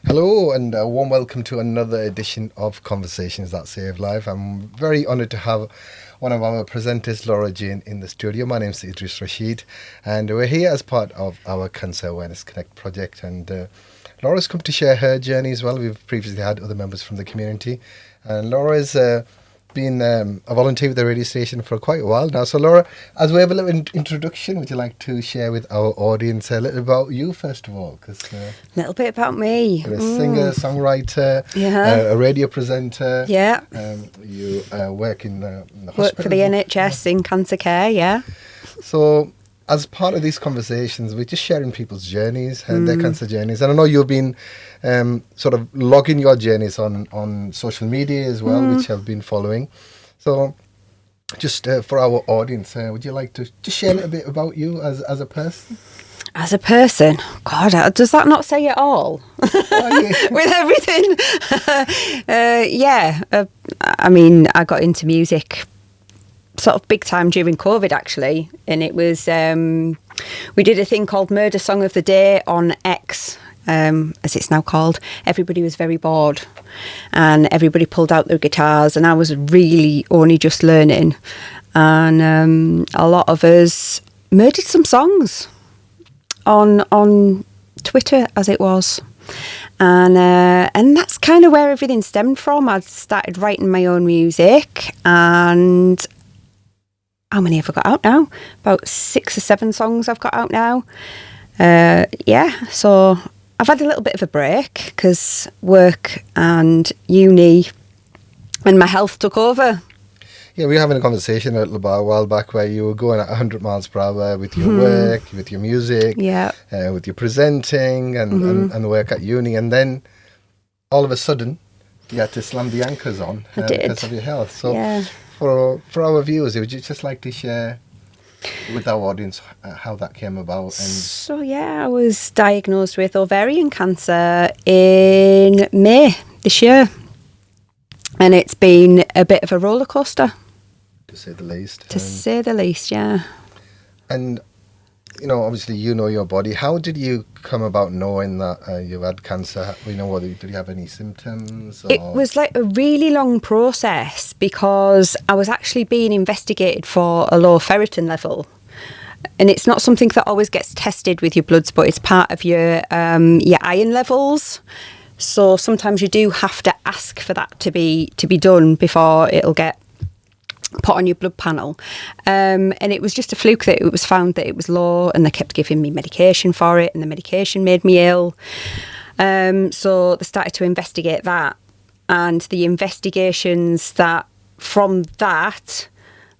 Hello and a warm welcome to another edition of Conversations That Save Life. I'm very honoured to have one of our presenters, Laura Jayne, in the studio. My name's Idrees Rashid and we're here as part of our Cancer Awareness Connect project, and Laura's come to share her journey as well. We've previously had other members from the community, and Laura's been a volunteer with the radio station for quite a while now. So Laura, as we have a little introduction, would you like to share with our audience a little about you first of all? A little bit about me. You're a singer, songwriter, a radio presenter. Yeah. You work in the hospital. Work for the NHS in cancer care, yeah. So as part of these conversations, we're just sharing people's journeys and their cancer journeys. And I know you've been sort of logging your journeys on social media as well, which I've been following. So just for our audience, would you like to just share a little bit about you as a person? As a person? God, does that not say it all? With everything? I mean, I got into music sort of big time during COVID actually, and it was we did a thing called Murder Song of the Day on X, as it's now called. Everybody was very bored and everybody pulled out their guitars, and I was really only just learning, and a lot of us murdered some songs on Twitter, as it was. And that's kind of where everything stemmed from. I started writing my own music, and how many have I got out now? About 6 or 7 songs I've got out now. So I've had a little bit of a break because work and uni and my health took over. Yeah, we were having a conversation a while back where you were going at 100 miles per hour with your work, with your music, with your presenting and the work at uni. And then all of a sudden you had to slam the anchors on because of your health. So for our viewers, would you just like to share with our audience how that came about? So I was diagnosed with ovarian cancer in May this year, and it's been a bit of a roller coaster, to say the least. To say the least, yeah. And obviously you know your body. How did you come about knowing that you had cancer? Did you have any symptoms? Or? It was like a really long process because I was actually being investigated for a low ferritin level. And it's not something that always gets tested with your bloods, but it's part of your iron levels. So sometimes you do have to ask for that to be done before it'll get put on your blood panel, and it was just a fluke that it was found that it was low, and they kept giving me medication for it, and the medication made me ill. So they started to investigate that, and the investigations from that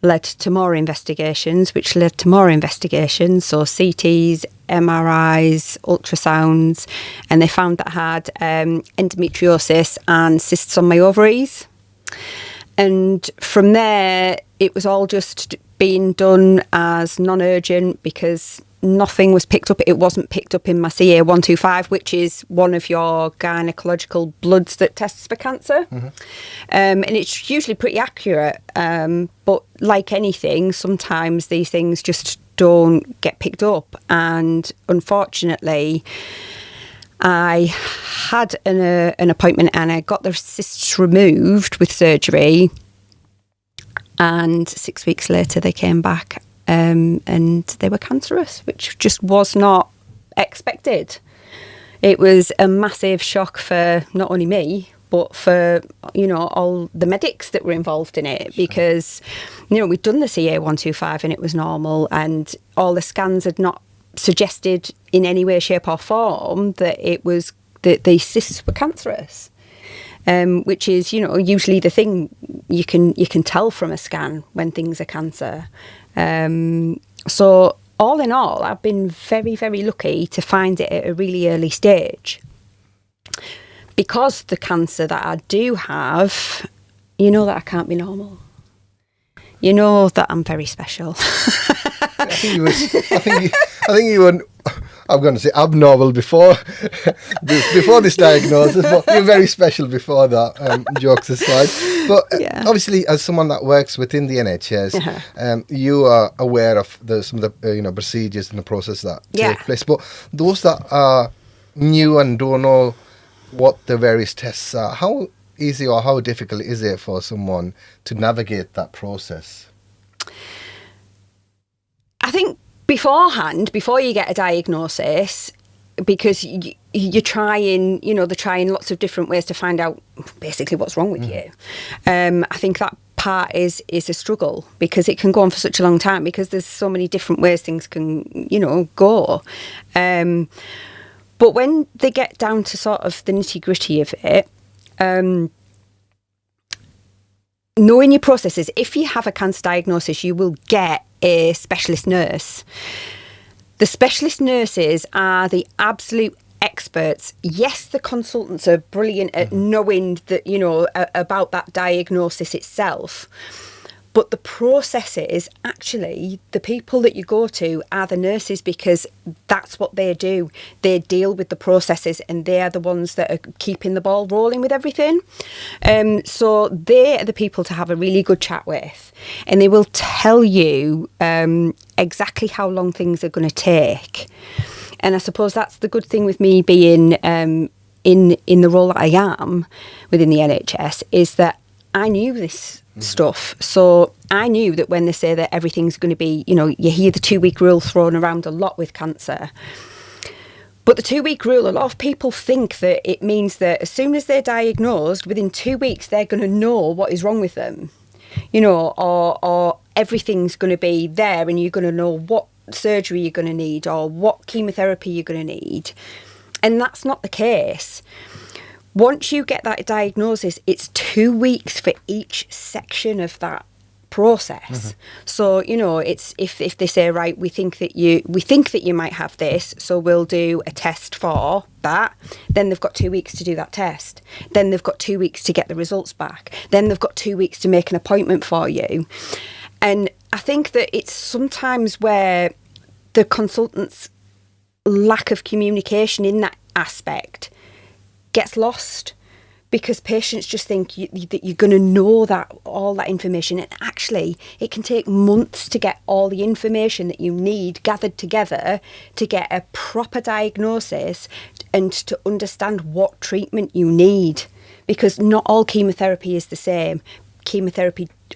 led to more investigations, which led to more investigations, so CTs, MRIs, ultrasounds, and they found that I had endometriosis and cysts on my ovaries. And from there, it was all just being done as non-urgent because nothing was picked up. It wasn't picked up in my CA125, which is one of your gynecological bloods that tests for cancer. And it's usually pretty accurate. But like anything, sometimes these things just don't get picked up. And unfortunately, I had an appointment and I got the cysts removed with surgery, and 6 weeks later they came back and they were cancerous, which just was not expected. It was a massive shock for not only me but for all the medics that were involved in it, because we'd done the CA125 and it was normal, and all the scans had not suggested in any way, shape or form that it was that the cysts were cancerous, which is usually the thing you can tell from a scan when things are cancer. So all in all, I've been very, very lucky to find it at a really early stage, because the cancer that I do have, that I can't be normal. That I'm very special. I think you were, I'm going to say abnormal before this diagnosis, but you're very special before that, jokes aside. But obviously, as someone that works within the NHS, you are aware of some of the procedures and the process that take place. But those that are new and don't know what the various tests are, how easy or how difficult is it for someone to navigate that process? I think beforehand, before you get a diagnosis, because you're trying, they're trying lots of different ways to find out basically what's wrong with you. I think that part is a struggle, because it can go on for such a long time, because there's so many different ways things can, go. But when they get down to sort of the nitty-gritty of it, knowing your processes, if you have a cancer diagnosis, you will get a specialist nurse. The specialist nurses are the absolute experts. Yes, the consultants are brilliant at knowing that, about that diagnosis itself. But the processes, actually, the people that you go to are the nurses, because that's what they do. They deal with the processes, and they are the ones that are keeping the ball rolling with everything. So they are the people to have a really good chat with, and they will tell you exactly how long things are going to take. And I suppose that's the good thing with me being in the role that I am within the NHS, is that I knew this stuff. So I knew that when they say that everything's going to be, you hear the 2-week rule thrown around a lot with cancer. But the 2-week rule, a lot of people think that it means that as soon as they're diagnosed, within 2 weeks, they're going to know what is wrong with them, or everything's going to be there, and you're going to know what surgery you're going to need or what chemotherapy you're going to need. And that's not the case. Once you get that diagnosis, it's 2 weeks for each section of that process. So, it's if they say, right, we think that you might have this, so we'll do a test for that. Then they've got 2 weeks to do that test. Then they've got 2 weeks to get the results back. Then they've got 2 weeks to make an appointment for you. And I think that it's sometimes where the consultant's lack of communication in that aspect gets lost, because patients just think that you're going to know all that information, and actually it can take months to get all the information that you need gathered together to get a proper diagnosis and to understand what treatment you need, because not all chemotherapy is the same.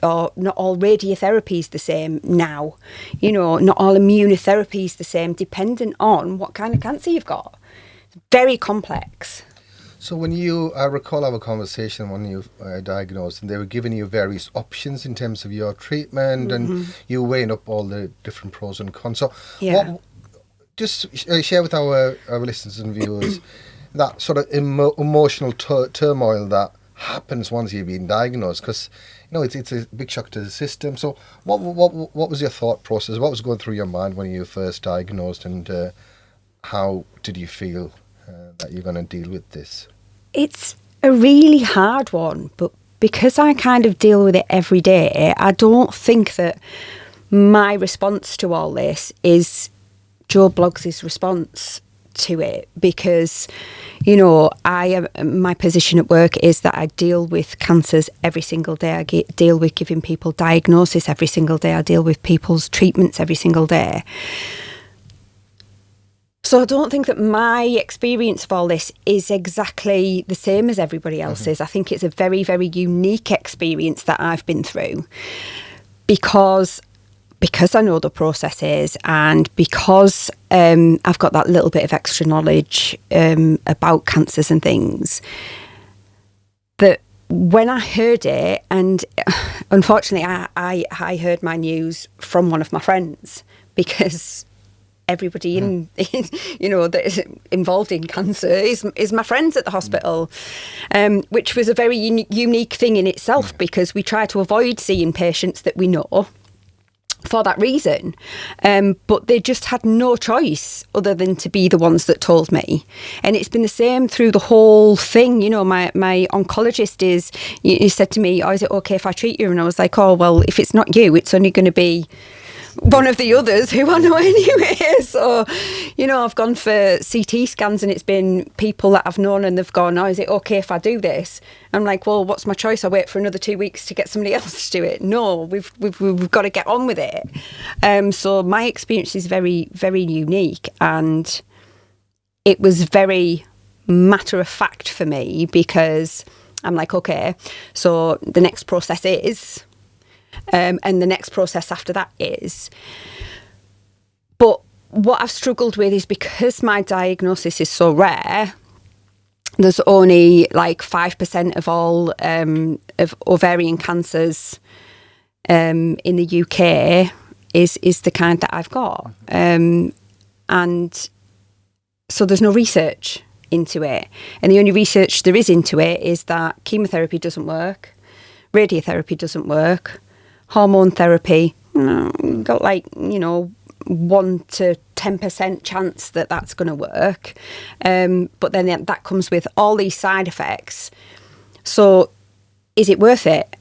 Or not all radiotherapy is the same now. Not all immunotherapy is the same, dependent on what kind of cancer you've got. It's very complex. So when I recall our conversation when you diagnosed, and they were giving you various options in terms of your treatment, and you weighing up all the different pros and cons. So just share with our listeners and viewers that sort of emotional turmoil that happens once you've been diagnosed, because it's a big shock to the system. So what was your thought process? What was going through your mind when you were first diagnosed, and how did you feel that you're going to deal with this? It's a really hard one, but because I kind of deal with it every day, I don't think that my response to all this is Joe Bloggs' response to it, because my position at work is that I deal with cancers every single day. I deal with giving people diagnosis every single day. I deal with people's treatments every single day. So I don't think that my experience of all this is exactly the same as everybody else's. I think it's a very, very unique experience that I've been through, because I know the processes, and because I've got that little bit of extra knowledge about cancers and things, that when I heard it, and unfortunately I heard my news from one of my friends, because everybody that is involved in cancer is my friends at the hospital, which was a very unique thing in itself, because we try to avoid seeing patients that we know for that reason, but they just had no choice other than to be the ones that told me. And it's been the same through the whole thing. My oncologist he said to me, is it okay if I treat you? And I was like, well, if it's not you, it's only going to be one of the others who I know anyway. So, I've gone for CT scans, and it's been people that I've known, and they've gone, is it okay if I do this? I'm like, well, what's my choice? I wait for another 2 weeks to get somebody else to do it? No, we've got to get on with it. So my experience is very, very unique, and it was very matter of fact for me, because I'm like, okay, so the next process is, and the next process after that is. But what I've struggled with is, because my diagnosis is so rare, there's only like 5% of all of ovarian cancers in the UK is the kind that I've got. And so there's no research into it. And the only research there is into it is that chemotherapy doesn't work, radiotherapy doesn't work, hormone therapy, got like, 1 to 10% chance that that's going to work. But then that comes with all these side effects. So is it worth it?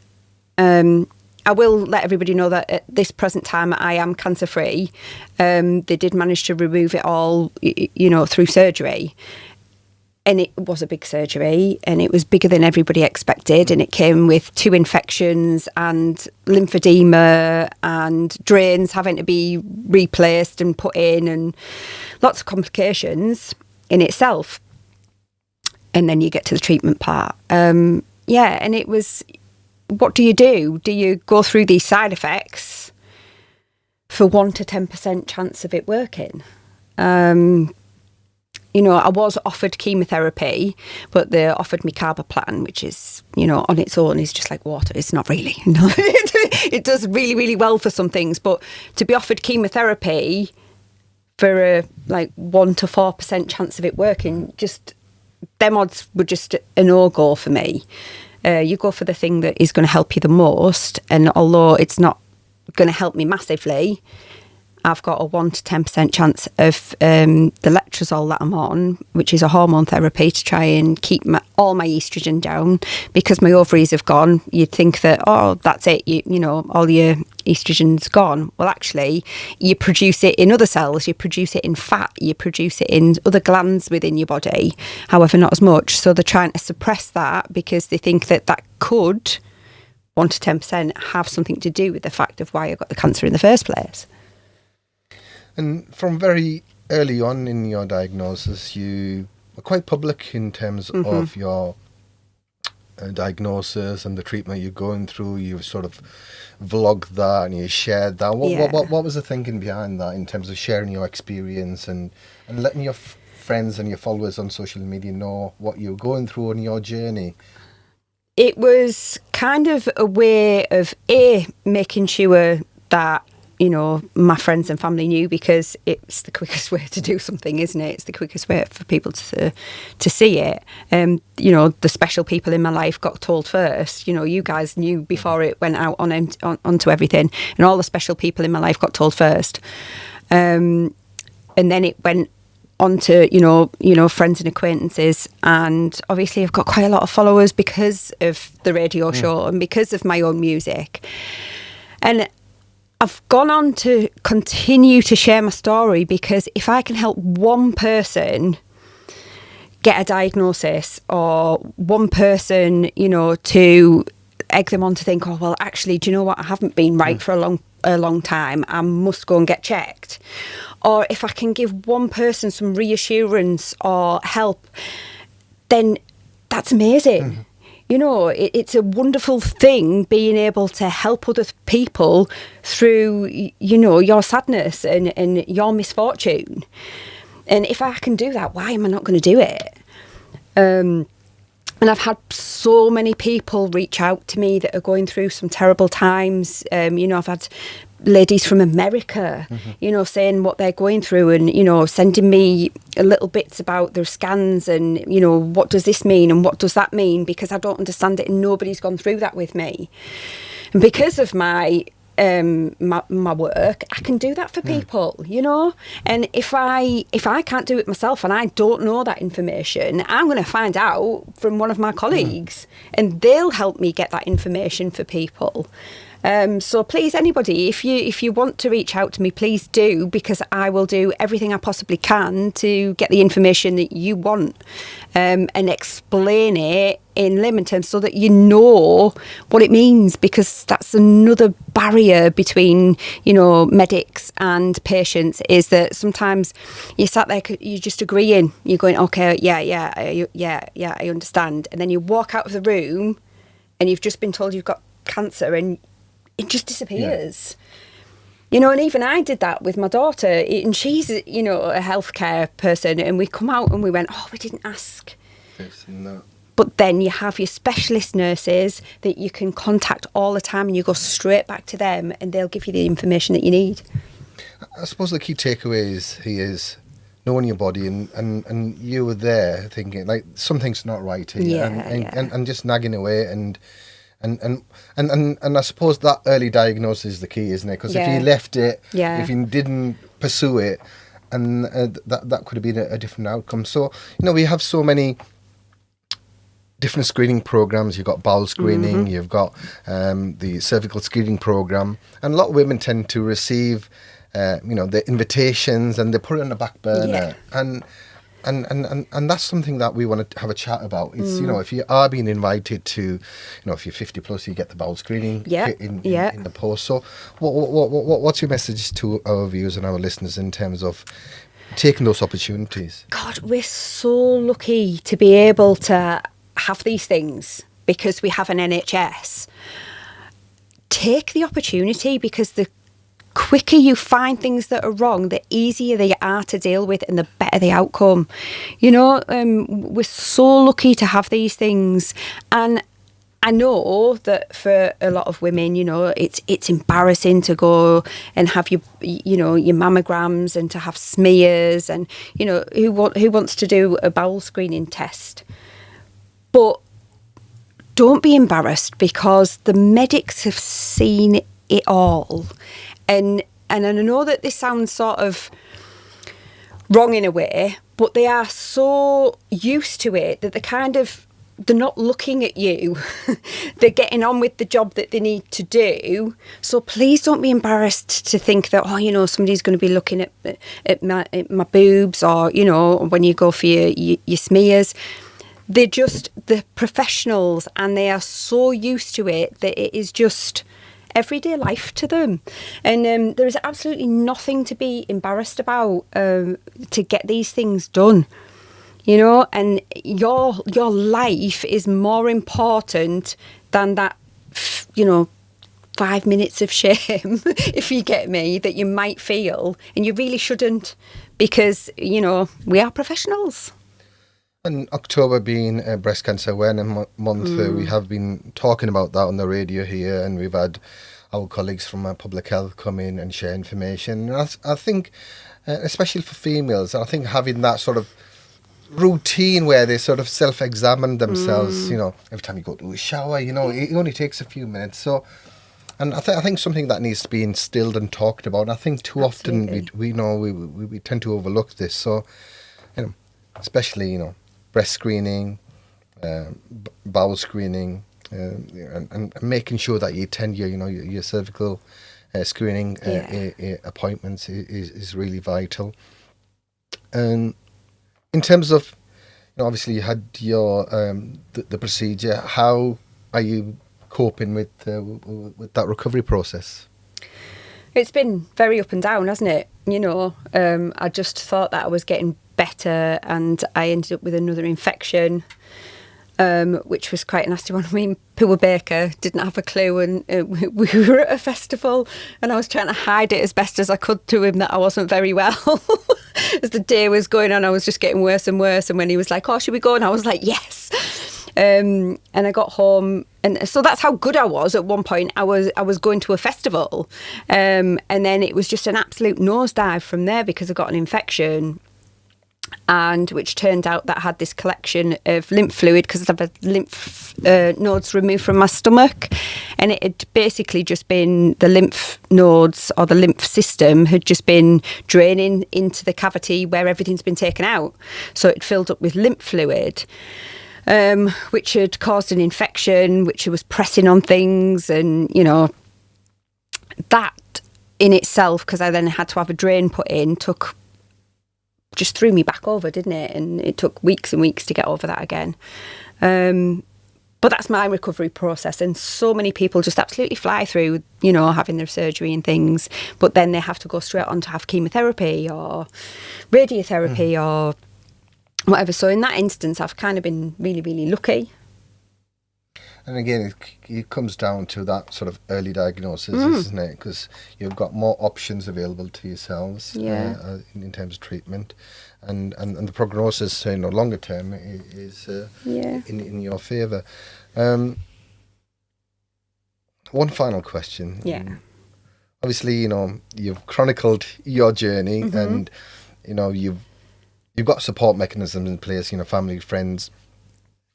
I will let everybody know that at this present time I am cancer free. They did manage to remove it all, through surgery. And it was a big surgery, and it was bigger than everybody expected. And it came with 2 infections and lymphedema and drains having to be replaced and put in, and lots of complications in itself. And then you get to the treatment part. And it was, what do? Do you go through these side effects for 1 to 10% chance of it working? I was offered chemotherapy, but they offered me carboplatin, which is, on its own is just like water. It's not really. It does really, really well for some things. But to be offered chemotherapy for a 1 to 4% chance of it working, just them odds were just a no-go for me. You go for the thing that is going to help you the most. And although it's not going to help me massively, I've got a 1 to 10% chance of the letrozole that I'm on, which is a hormone therapy to try and keep all my estrogen down, because my ovaries have gone. You'd think that, that's it, all your estrogen's gone. Well, actually, you produce it in other cells, you produce it in fat, you produce it in other glands within your body, however, not as much. So they're trying to suppress that because they think that could, 1 to 10%, have something to do with the fact of why I got the cancer in the first place. And from very early on in your diagnosis, you were quite public in terms of your diagnosis and the treatment you're going through. You sort of vlogged that and you shared that. What was the thinking behind that in terms of sharing your experience and letting your friends and your followers on social media know what you're going through on your journey? It was kind of a way of making sure that my friends and family knew, because it's the quickest way to do something, isn't it? It's the quickest way for people to see it. The special people in my life got told first. You guys knew before it went out onto everything, and all the special people in my life got told first. And then it went on to, friends and acquaintances. And obviously I've got quite a lot of followers because of the radio show and because of my own music. And I've gone on to continue to share my story, because if I can help one person get a diagnosis, or one person, to egg them on to think, well, actually, do you know what? I haven't been right for a long time. I must go and get checked. Or if I can give one person some reassurance or help, then that's amazing. It's a wonderful thing being able to help other people through, your sadness and your misfortune. And if I can do that, why am I not going to do it? And I've had so many people reach out to me that are going through some terrible times. I've had ladies from America, saying what they're going through, and, sending me little bits about their scans and, what does this mean and what does that mean, because I don't understand it and nobody's gone through that with me. And because of my work, I can do that for people, and if I can't do it myself and I don't know that information, I'm going to find out from one of my colleagues and they'll help me get that information for people. So please, anybody, if you want to reach out to me, please do, because I will do everything I possibly can to get the information that you want, and explain it in layman terms so that you know what it means, because that's another barrier between, medics and patients, is that sometimes you sat there, you're just agreeing, you're going, okay, yeah, I understand, and then you walk out of the room and you've just been told you've got cancer and it just disappears. Yeah. And even I did that with my daughter, and she's, a healthcare person, and we come out and we went, we didn't ask. No. But then you have your specialist nurses that you can contact all the time, and you go straight back to them and they'll give you the information that you need. I suppose the key takeaway is knowing your body, and you were there thinking, like, something's not right here, and just nagging away, and I suppose that early diagnosis is the key, isn't it? Because if you left it, if you didn't pursue it, and that could have been a different outcome. So, we have so many different screening programs. You've got bowel screening, you've got the cervical screening program, and a lot of women tend to receive the invitations, and they put it on the back burner, and that's something that we want to have a chat about. It's if you are being invited to, if you're 50 plus, you get the bowel screening kit in the post. So what's your message to our viewers and our listeners in terms of taking those opportunities? God, we're so lucky to be able to have these things because we have an NHS. Take the opportunity, because the quicker you find things that are wrong, the easier they are to deal with and the better the outcome. We're so lucky to have these things. And I know that for a lot of women, it's embarrassing to go and have your mammograms and to have smears, and, who wants to do a bowel screening test? But don't be embarrassed, because the medics have seen it all. And I know that this sounds sort of wrong in a way, but they are so used to it that they're not looking at you. They're getting on with the job that they need to do. So please don't be embarrassed to think that, somebody's going to be looking at my boobs, or, when you go for your smears. They're just the professionals, and they are so used to it that it is just everyday life to them. And there is absolutely nothing to be embarrassed about to get these things done. And your life is more important than that, 5 minutes of shame, if you get me, that you might feel. And you really shouldn't, because, we are professionals. And October being Breast Cancer Awareness Month, we have been talking about that on the radio here, and we've had our colleagues from public health come in and share information. And I think, especially for females, I think having that sort of routine where they sort of self-examine themselves, every time you go to a shower, it only takes a few minutes. So, and I think something that needs to be instilled and talked about. And I think too often we tend to overlook this. So, especially, breast screening, bowel screening, and making sure that you attend your cervical screening appointments is really vital. And in terms of, obviously you had your the procedure. How are you coping with that recovery process? It's been very up and down, hasn't it? I just thought that I was getting better, and I ended up with another infection, which was quite a nasty one. I mean, poor Baker didn't have a clue, and we were at a festival, and I was trying to hide it as best as I could to him that I wasn't very well. As the day was going on, I was just getting worse and worse, and when he was like, should we go? And I was like, yes. And I got home, and so that's how good I was. At one point, I was going to a festival, and then it was just an absolute nosedive from there, because I got an infection, and which turned out that I had this collection of lymph fluid, because I've had lymph nodes removed from my stomach, and it had basically just been the lymph nodes, or the lymph system had just been draining into the cavity where everything's been taken out. So it filled up with lymph fluid, which had caused an infection, which was pressing on things, and that in itself, because I then had to have a drain put in, just threw me back over, didn't it? And it took weeks and weeks to get over that again. But that's my recovery process, and so many people just absolutely fly through, having their surgery and things, but then they have to go straight on to have chemotherapy or radiotherapy or whatever. So in that instance, I've kind of been really, really lucky. And again, it comes down to that sort of early diagnosis, isn't it? Because you've got more options available to yourselves in terms of treatment. And the prognosis, longer term, is in your favour. One final question. Yeah. Obviously, you've chronicled your journey, and you've got support mechanisms in place. Family, friends.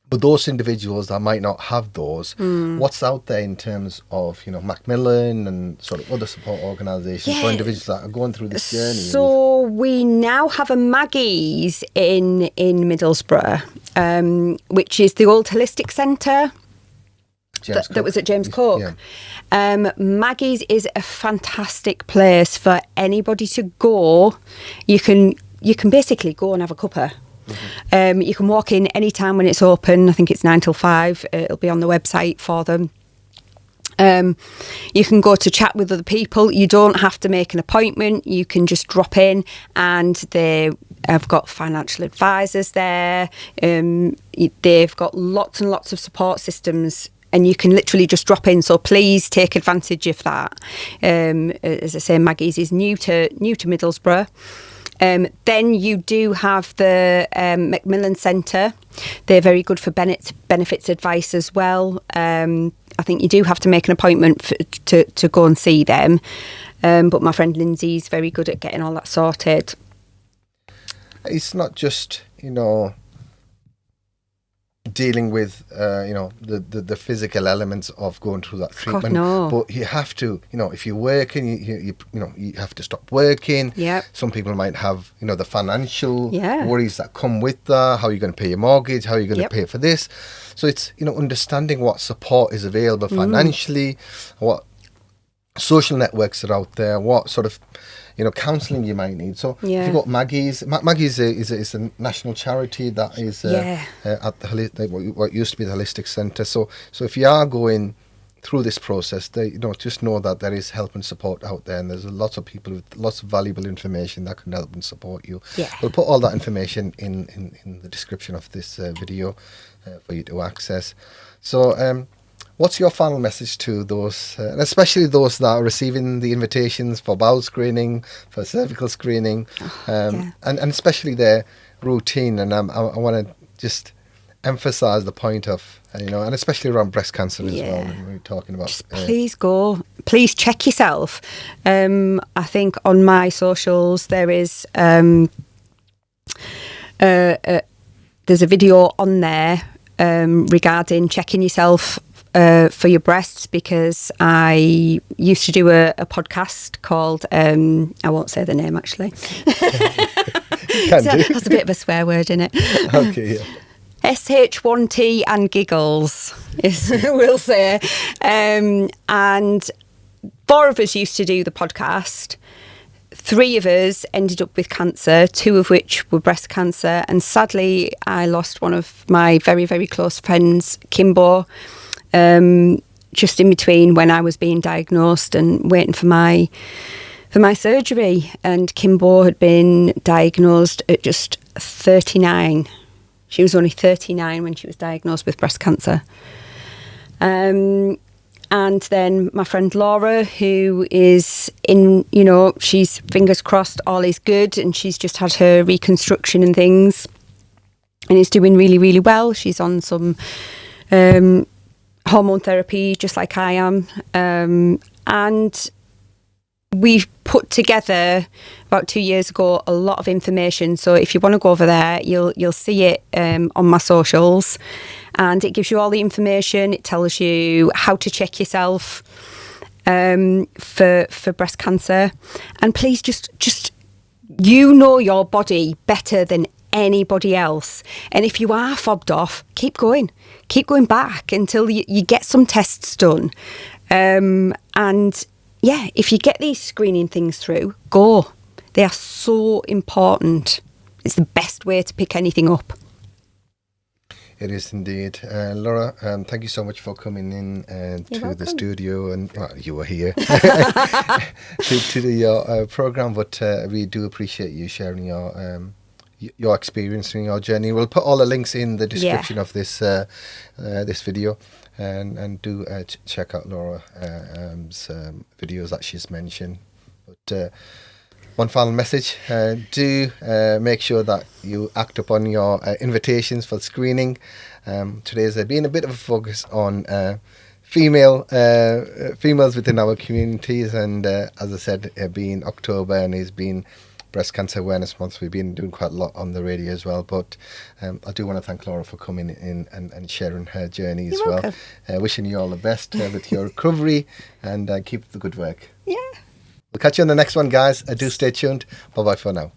But those individuals that might not have those, what's out there in terms of, Macmillan and sort of other support organisations for individuals that are going through this journey? So we now have a Maggie's in Middlesbrough, which is the old holistic centre that was at James Cook. Yeah. Maggie's is a fantastic place for anybody to go. You can basically go and have a cuppa. You can walk in any time when it's open. I think it's 9 till 5. It'll be on the website for them. You can go to chat with other people. You don't have to make an appointment. You can just drop in, and they have got financial advisors there. They've got lots and lots of support systems, and you can literally just drop in. So please take advantage of that. As I say, Maggie's is new to Middlesbrough. Then you do have the Macmillan Centre. They're very good for benefits advice as well. I think you do have to make an appointment to go and see them. But my friend Lindsay's very good at getting all that sorted. It's not just, dealing with the physical elements of going through that treatment. God, no. But you have to, if you're working, you have to stop working. Yep. Some people might have the financial worries that come with that. How are you going to pay your mortgage? How are you going to pay for this? So it's understanding what support is available financially, what social networks are out there, what sort of counselling you might need. So if you've got Maggie's. Maggie's is a national charity that is at what used to be the Holistic Centre. So if you are going through this process, just know that there is help and support out there, and there's lots of people with lots of valuable information that can help and support you. Yeah. We'll put all that information in the description of this video for you to access. So what's your final message to those, and especially those that are receiving the invitations for bowel screening, for cervical screening, and especially their routine? And I want to just emphasise the point of, and especially around breast cancer as well, when we're talking about. Just please go, please check yourself. I think on my socials there is there's a video on there regarding checking yourself for your breasts, because I used to do a podcast called, I won't say the name actually. That's a bit of a swear word, isn't it? Okay, yeah. SH1T and giggles, we'll say. And 4 of us used to do the podcast. 3 of us ended up with cancer, 2 of which were breast cancer. And sadly, I lost one of my very, very close friends, Kimbo, just in between when I was being diagnosed and waiting for my surgery. And Kimbo had been diagnosed at just 39. She was only 39 when she was diagnosed with breast cancer. And then my friend Laura, who is in, she's fingers crossed, all is good, and she's just had her reconstruction and things, and is doing really, really well. She's on some hormone therapy, just like I am. And we've put together about 2 years ago a lot of information. So if you want to go over there, you'll see it on my socials, and it gives you all the information. It tells you how to check yourself for breast cancer. And please just your body better than anybody else. And if you are fobbed off, keep going back until you get some tests done. And if you get these screening things through, go. They are so important. It's the best way to pick anything up. It is indeed. Laura, thank you so much for coming in to the studio, and you were here to your program, but we do appreciate you sharing your experience and your journey. We'll put all the links in the description of this this video, and do check out Laura's videos that she's mentioned. But one final message, do make sure that you act upon your invitations for screening. Today's been a bit of a focus on females within our communities, and as I said, being October and it's been Breast Cancer Awareness Month, we've been doing quite a lot on the radio as well. But I do want to thank Laura for coming in and sharing her journey as well. Wishing you all the best with your recovery, and keep up the good work. Yeah. We'll catch you on the next one, guys. Do stay tuned. Bye-bye for now.